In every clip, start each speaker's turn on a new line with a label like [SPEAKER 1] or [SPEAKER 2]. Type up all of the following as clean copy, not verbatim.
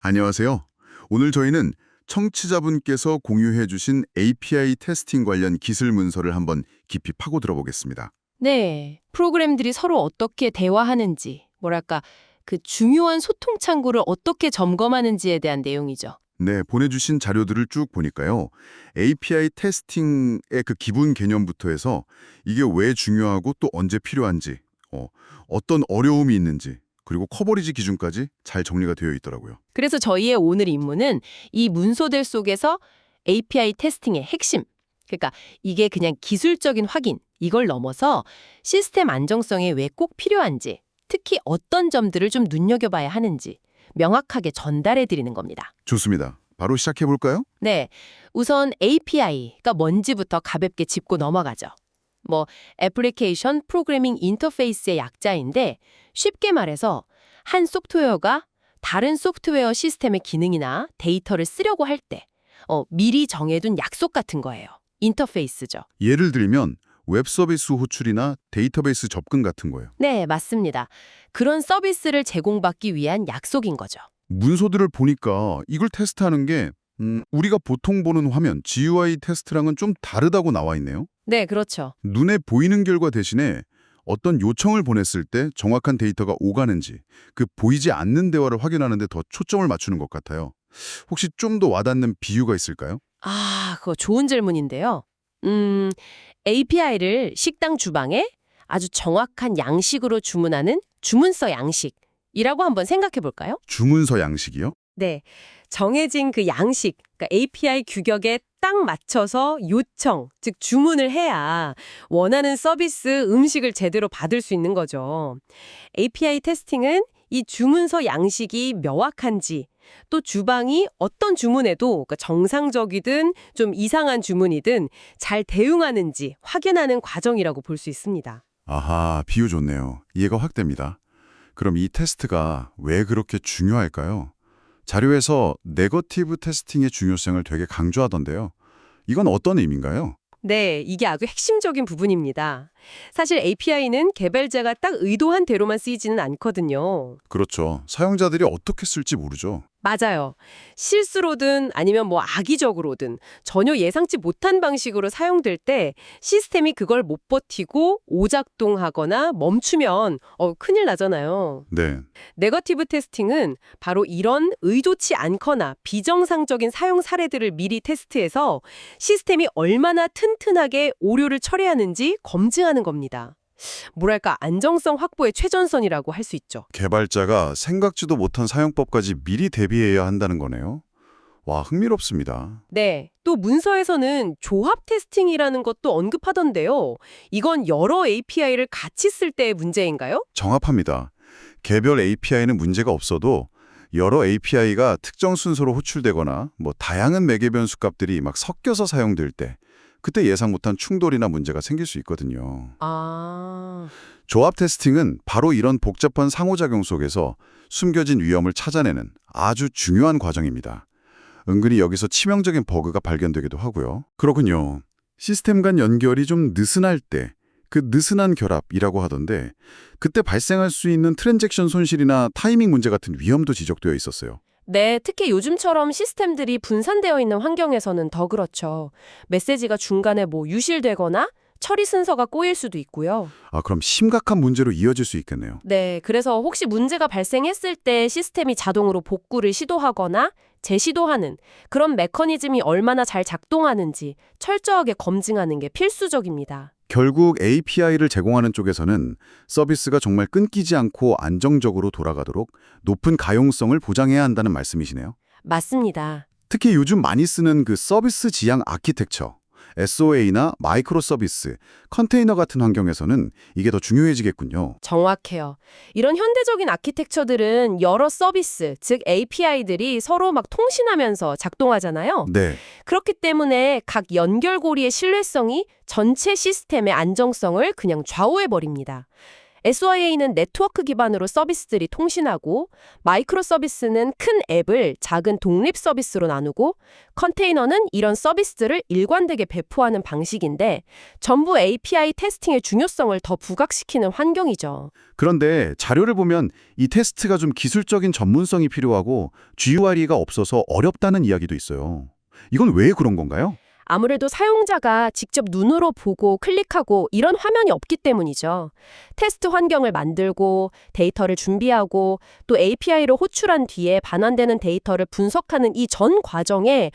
[SPEAKER 1] 안녕하세요. 오늘 저희는 청취자분께서 공유해 주신 API 테스팅 관련 기술 문서를 한번 깊이 파고 들어보겠습니다.
[SPEAKER 2] 네, 프로그램들이 서로 어떻게 대화하는지, 뭐랄까, 그 중요한 소통 창구를 어떻게 점검하는지에 대한 내용이죠.
[SPEAKER 1] 네, 보내주신 자료들을 쭉 보니까요. API 테스팅의 그 기본 개념부터 해서 이게 왜 중요하고 또 언제 필요한지, 어떤 어려움이 있는지, 그리고 커버리지 기준까지 잘 정리가 되어 있더라고요.
[SPEAKER 2] 그래서 저희의 오늘 임무는 이 문서들 속에서 API 테스팅의 핵심, 그러니까 이게 그냥 기술적인 확인, 이걸 넘어서 시스템 안정성에 왜 꼭 필요한지, 특히 어떤 점들을 좀 눈여겨봐야 하는지 명확하게 전달해 드리는 겁니다.
[SPEAKER 1] 좋습니다. 바로 시작해 볼까요?
[SPEAKER 2] 네, 우선 API가 뭔지부터 가볍게 짚고 넘어가죠. 애플리케이션 프로그래밍 인터페이스의 약자인데 쉽게 말해서 한 소프트웨어가 다른 소프트웨어 시스템의 기능이나 데이터를 쓰려고 할 때 미리 정해둔 약속 같은 거예요. 인터페이스죠.
[SPEAKER 1] 예를 들면 웹 서비스 호출이나 데이터베이스 접근 같은 거예요.
[SPEAKER 2] 네, 맞습니다. 그런 서비스를 제공받기 위한 약속인 거죠.
[SPEAKER 1] 문서들을 보니까 이걸 테스트하는 게 우리가 보통 보는 화면, GUI 테스트랑은 좀 다르다고 나와 있네요.
[SPEAKER 2] 네, 그렇죠.
[SPEAKER 1] 눈에 보이는 결과 대신에 어떤 요청을 보냈을 때 정확한 데이터가 오가는지 그 보이지 않는 대화를 확인하는 데 더 초점을 맞추는 것 같아요. 혹시 좀 더 와닿는 비유가 있을까요?
[SPEAKER 2] 그거 좋은 질문인데요. API를 식당 주방에 아주 정확한 양식으로 주문하는 주문서 양식이라고 한번 생각해 볼까요?
[SPEAKER 1] 주문서 양식이요?
[SPEAKER 2] 네. 정해진 그 양식, 그러니까 API 규격에 딱 맞춰서 요청, 즉 주문을 해야 원하는 서비스 음식을 제대로 받을 수 있는 거죠. API 테스팅은 이 주문서 양식이 명확한지, 또 주방이 어떤 주문에도 그러니까 정상적이든 좀 이상한 주문이든 잘 대응하는지 확인하는 과정이라고 볼 수 있습니다.
[SPEAKER 1] 아하, 비유 좋네요. 이해가 확 됩니다. 그럼 이 테스트가 왜 그렇게 중요할까요? 자료에서 네거티브 테스팅의 중요성을 되게 강조하던데요. 이건 어떤 의미인가요?
[SPEAKER 2] 네, 이게 아주 핵심적인 부분입니다. 사실 API는 개발자가 딱 의도한 대로만 쓰이지는 않거든요.
[SPEAKER 1] 그렇죠. 사용자들이 어떻게 쓸지 모르죠.
[SPEAKER 2] 맞아요. 실수로든 아니면 악의적으로든 전혀 예상치 못한 방식으로 사용될 때 시스템이 그걸 못 버티고 오작동하거나 멈추면 큰일 나잖아요.
[SPEAKER 1] 네.
[SPEAKER 2] 네거티브 테스팅은 바로 이런 의도치 않거나 비정상적인 사용 사례들을 미리 테스트해서 시스템이 얼마나 튼튼하게 오류를 처리하는지 검증하는 겁니다. 뭐랄까 안정성 확보의 최전선이라고 할 수 있죠.
[SPEAKER 1] 개발자가 생각지도 못한 사용법까지 미리 대비해야 한다는 거네요. 와, 흥미롭습니다.
[SPEAKER 2] 네. 또 문서에서는 조합 테스팅이라는 것도 언급하던데요. 이건 여러 API를 같이 쓸 때의 문제인가요?
[SPEAKER 1] 정합합니다. 개별 API는 문제가 없어도 여러 API가 특정 순서로 호출되거나 다양한 매개 변수 값들이 막 섞여서 사용될 때 그때 예상 못한 충돌이나 문제가 생길 수 있거든요. 조합 테스팅은 바로 이런 복잡한 상호작용 속에서 숨겨진 위험을 찾아내는 아주 중요한 과정입니다. 은근히 여기서 치명적인 버그가 발견되기도 하고요. 그렇군요. 시스템 간 연결이 좀 느슨할 때, 그 느슨한 결합이라고 하던데 그때 발생할 수 있는 트랜잭션 손실이나 타이밍 문제 같은 위험도 지적되어 있었어요.
[SPEAKER 2] 네, 특히 요즘처럼 시스템들이 분산되어 있는 환경에서는 더 그렇죠. 메시지가 중간에 유실되거나 처리 순서가 꼬일 수도 있고요.
[SPEAKER 1] 그럼 심각한 문제로 이어질 수 있겠네요.
[SPEAKER 2] 네, 그래서 혹시 문제가 발생했을 때 시스템이 자동으로 복구를 시도하거나 재시도하는 그런 메커니즘이 얼마나 잘 작동하는지 철저하게 검증하는 게 필수적입니다.
[SPEAKER 1] 결국 API를 제공하는 쪽에서는 서비스가 정말 끊기지 않고 안정적으로 돌아가도록 높은 가용성을 보장해야 한다는 말씀이시네요.
[SPEAKER 2] 맞습니다.
[SPEAKER 1] 특히 요즘 많이 쓰는 그 서비스 지향 아키텍처, SOA나 마이크로 서비스, 컨테이너 같은 환경에서는 이게 더 중요해지겠군요.
[SPEAKER 2] 정확해요. 이런 현대적인 아키텍처들은 여러 서비스, 즉 API들이 서로 통신하면서 작동하잖아요.
[SPEAKER 1] 네.
[SPEAKER 2] 그렇기 때문에 각 연결고리의 신뢰성이 전체 시스템의 안정성을 그냥 좌우해버립니다. SYA는 네트워크 기반으로 서비스들이 통신하고, 마이크로 서비스는 큰 앱을 작은 독립 서비스로 나누고, 컨테이너는 이런 서비스들을 일관되게 배포하는 방식인데, 전부 API 테스팅의 중요성을 더 부각시키는 환경이죠.
[SPEAKER 1] 그런데 자료를 보면 이 테스트가 좀 기술적인 전문성이 필요하고 GUI가 없어서 어렵다는 이야기도 있어요. 이건 왜 그런 건가요?
[SPEAKER 2] 아무래도 사용자가 직접 눈으로 보고 클릭하고 이런 화면이 없기 때문이죠. 테스트 환경을 만들고 데이터를 준비하고 또 API로 호출한 뒤에 반환되는 데이터를 분석하는 이 전 과정에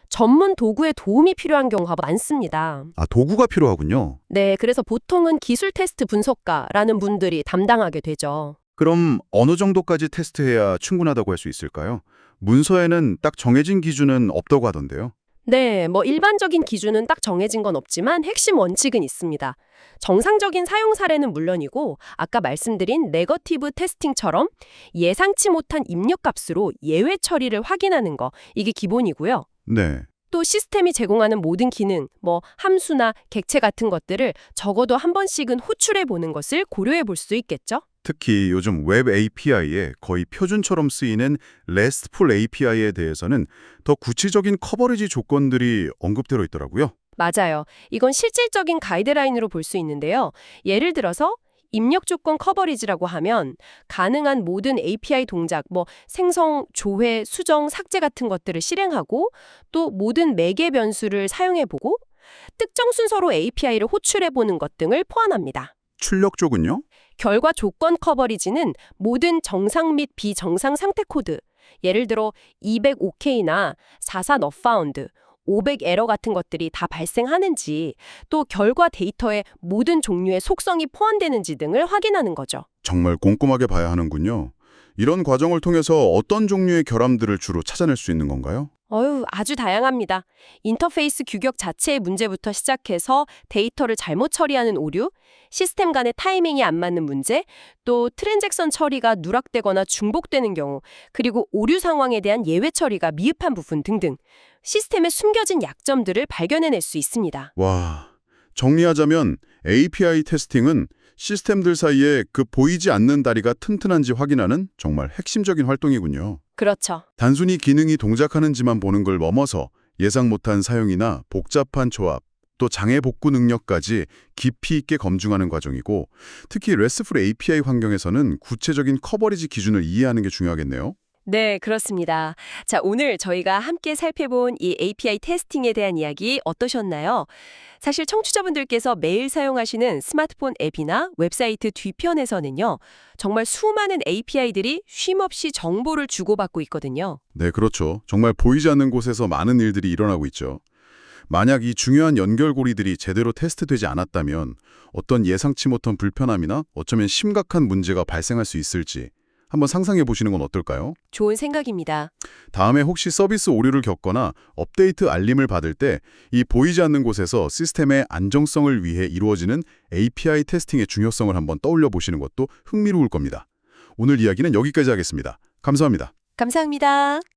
[SPEAKER 2] 전문 도구의 도움이 필요한 경우가 많습니다.
[SPEAKER 1] 아, 도구가 필요하군요.
[SPEAKER 2] 네, 그래서 보통은 기술 테스트 분석가라는 분들이 담당하게 되죠.
[SPEAKER 1] 그럼 어느 정도까지 테스트해야 충분하다고 할 수 있을까요? 문서에는 딱 정해진 기준은 없다고 하던데요.
[SPEAKER 2] 네, 일반적인 기준은 딱 정해진 건 없지만 핵심 원칙은 있습니다. 정상적인 사용 사례는 물론이고 아까 말씀드린 네거티브 테스팅처럼 예상치 못한 입력 값으로 예외 처리를 확인하는 거, 이게 기본이고요.
[SPEAKER 1] 네.
[SPEAKER 2] 또 시스템이 제공하는 모든 기능, 함수나 객체 같은 것들을 적어도 한 번씩은 호출해 보는 것을 고려해 볼 수 있겠죠?
[SPEAKER 1] 특히 요즘 웹 API에 거의 표준처럼 쓰이는 RESTful API에 대해서는 더 구체적인 커버리지 조건들이 언급되어 있더라고요.
[SPEAKER 2] 맞아요. 이건 실질적인 가이드라인으로 볼 수 있는데요. 예를 들어서 입력 조건 커버리지라고 하면 가능한 모든 API 동작, 생성, 조회, 수정, 삭제 같은 것들을 실행하고 또 모든 매개 변수를 사용해보고 특정 순서로 API를 호출해보는 것 등을 포함합니다.
[SPEAKER 1] 출력 쪽은요?
[SPEAKER 2] 결과 조건 커버리지는 모든 정상 및 비정상 상태 코드, 예를 들어 200OK나 44 not found, 500 에러 같은 것들이 다 발생하는지, 또 결과 데이터에 모든 종류의 속성이 포함되는지 등을 확인하는 거죠.
[SPEAKER 1] 정말 꼼꼼하게 봐야 하는군요. 이런 과정을 통해서 어떤 종류의 결함들을 주로 찾아낼 수 있는 건가요?
[SPEAKER 2] 아주 다양합니다. 인터페이스 규격 자체의 문제부터 시작해서 데이터를 잘못 처리하는 오류, 시스템 간의 타이밍이 안 맞는 문제, 또 트랜잭션 처리가 누락되거나 중복되는 경우, 그리고 오류 상황에 대한 예외 처리가 미흡한 부분 등등 시스템에 숨겨진 약점들을 발견해낼 수 있습니다.
[SPEAKER 1] 와, 정리하자면 API 테스팅은 시스템들 사이에 그 보이지 않는 다리가 튼튼한지 확인하는 정말 핵심적인 활동이군요.
[SPEAKER 2] 그렇죠.
[SPEAKER 1] 단순히 기능이 동작하는지만 보는 걸 넘어서 예상 못한 사용이나 복잡한 조합, 또 장애 복구 능력까지 깊이 있게 검증하는 과정이고, 특히 RESTful API 환경에서는 구체적인 커버리지 기준을 이해하는 게 중요하겠네요.
[SPEAKER 2] 네, 그렇습니다. 자, 오늘 저희가 함께 살펴본 이 API 테스팅에 대한 이야기 어떠셨나요? 사실 청취자분들께서 매일 사용하시는 스마트폰 앱이나 웹사이트 뒤편에서는요, 정말 수많은 API들이 쉼없이 정보를 주고받고 있거든요.
[SPEAKER 1] 네, 그렇죠. 정말 보이지 않는 곳에서 많은 일들이 일어나고 있죠. 만약 이 중요한 연결고리들이 제대로 테스트되지 않았다면 어떤 예상치 못한 불편함이나 어쩌면 심각한 문제가 발생할 수 있을지 한번 상상해 보시는 건 어떨까요?
[SPEAKER 2] 좋은 생각입니다.
[SPEAKER 1] 다음에 혹시 서비스 오류를 겪거나 업데이트 알림을 받을 때 이 보이지 않는 곳에서 시스템의 안정성을 위해 이루어지는 API 테스팅의 중요성을 한번 떠올려 보시는 것도 흥미로울 겁니다. 오늘 이야기는 여기까지 하겠습니다. 감사합니다.
[SPEAKER 2] 감사합니다.